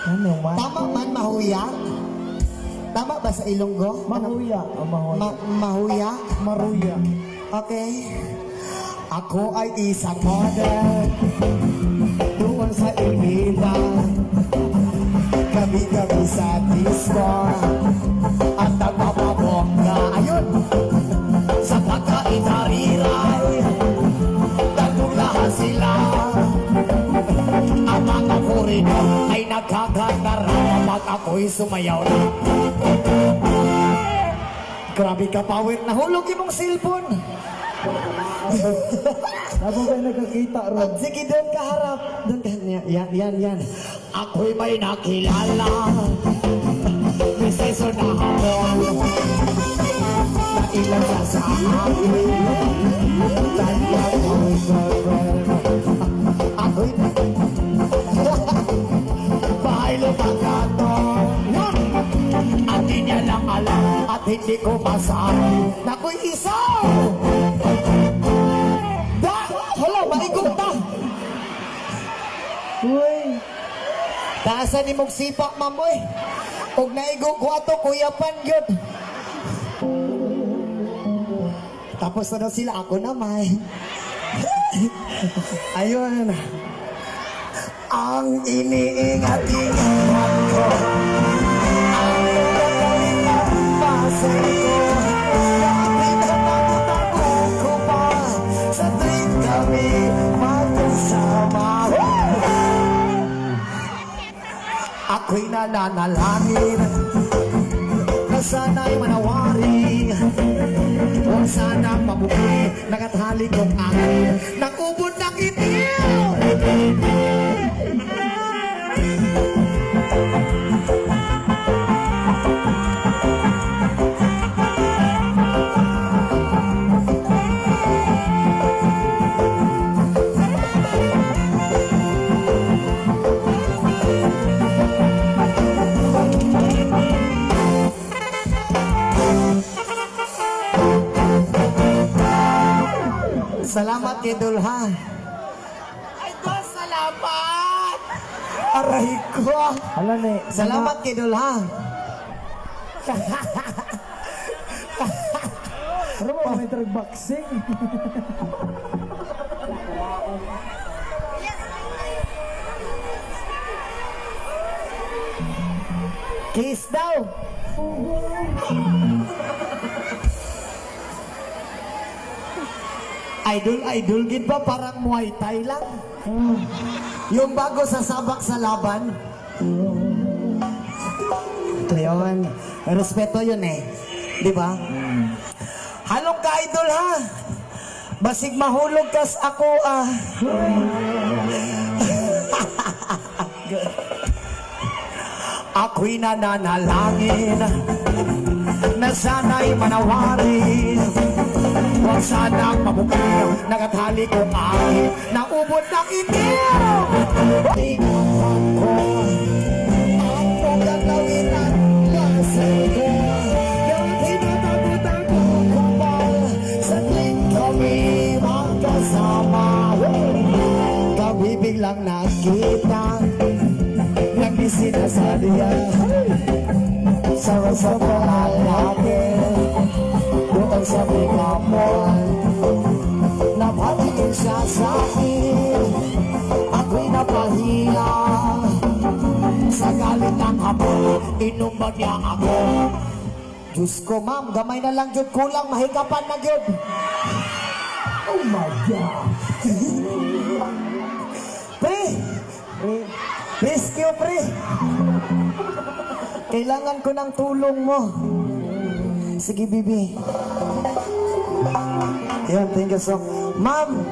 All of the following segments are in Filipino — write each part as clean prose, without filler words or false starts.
Ano man? Tama man, mahuya? Tama ba sa Ilonggo? Mahuya. O mahuya. Mahuya? Maruya. Okay. Ako ay isang model doon sa Ilmida. Gabi-gabi sa disco at nagpapabongga. Ayun! Sa pagkaitariray, nagtulahan sila. Ang mga purino ay nagkakandara pag ako'y sumayaw na. Grabe ka, power. Nahulog yung mong cellphone. Habang kayo nagkakita, Rod. Sige, doon ka harap. Doon ka. Yan. Ako'y may nakilala. May seso na hapon. Na ilan siya sa akin. Kanya ko'y girlfriend. Ako'y bahay lumagato. At di niya lang alam. At hindi ko masabi. Nako'y isaw! Hala, maigong ta! Uy! Taasan ni mong sipa, mamoy. Huwag naigong ko ato, kuyapan yun. Tapos na daw sila, ako naman. Ayun. Ang iniingat-ingat ko, ang gagawin ng pasay ko, bakit natago ko pa sa tuwing kami magkasama. Ako'y nananalangin na sana'y manawari. Huwag sanang mabuki nakathali kong akin ng ubod ng itil. Salamat kay Dulha. Ay, Diyos, salamat! Aray ko! Hala na eh. Salamat kay Dulha. Pero mo, may drag-boxing. Kiss daw! Idol gid ba parang Muay Thai lang? Yung bago sa sabak sa laban. Ayun, respeto yun eh. Di ba? Halong ka, idol ha? Basig mahulog kas ako ah. Ako'y nananalangin na sana'y manawari. Huwag sanang mabukaw, nakathali ko akin na ubod ng itil. Tingnan ko ang gagawin at lasay ko. Yung tinatago-tago ko ba sa tuwing kami magkasama. Kami biglang nakita ng bisita sa diyan. Sa pangalagin doon sa Bigamon, napatingin siya sa akin. Ako'y napahiya sa galit ng hapon, inumbag niya ako. Diyos ko, ma'am, gamay na lang yun, kulang, mahikapan na yun. Oh my God! Pre! Rescue, pre! Kailangan ko ng tulong mo. Sige, bibi. Yan, thank you so much. Ma'am!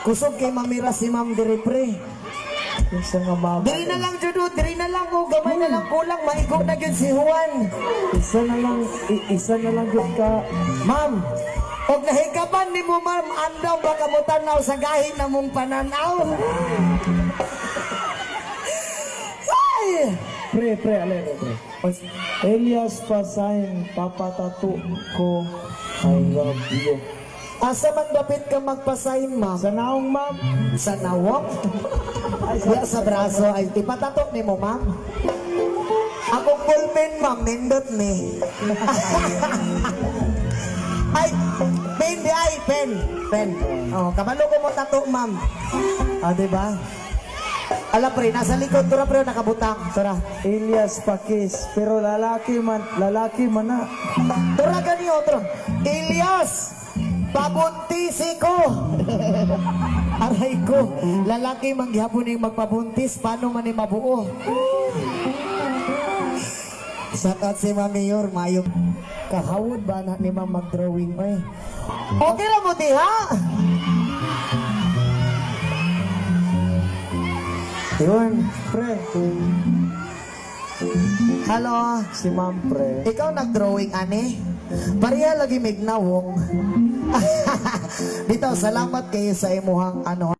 Kusog kay mamira si ma'am diri, pre. Isa nga mama. Diri na lang, Judo. Diri na lang, oh. Gamay na lang kulang. Maigo na yun si Juan. Isa na lang yun ka. Ma'am! Og nahikapan ni mo, ma'am, andaw baka mo tanaw sa gahin na mong pananaw. Ay! Pre, alay, pre. Elias Pasain, papatato ko, I love you. Asa man dapit ka magpasign, ma'am? Sa naong, ma'am. Sa nawok? Ay, sa braso. Ay, tipatatok ni mo, ma'am. Akong ballpen, ma'am. Nindot ni. Ay, pen di ay, pen. Pen. Oh, kabalo ko mo tato, ma'am. Ah, diba? Ala, pre, nasa likod. Tura, pre, nakabutang. Tura. Elias Pakis. Pero lalaki man na. Tura gani otro. Elias, pabuntisi ko. Aray ko, lalaki manghapon yung magpabuntis, paano man yung mabuo? Sakat si Mayor, mayong kahawod ba na ni Ma'am mag-drawing ay? Okay na mo diha? Yun. Pre, Hello, si ma'am, pre. ikaw nag-drawing, ani? Pariya lagi may gnawong. Dito, salamat kayo sa imuhang ano.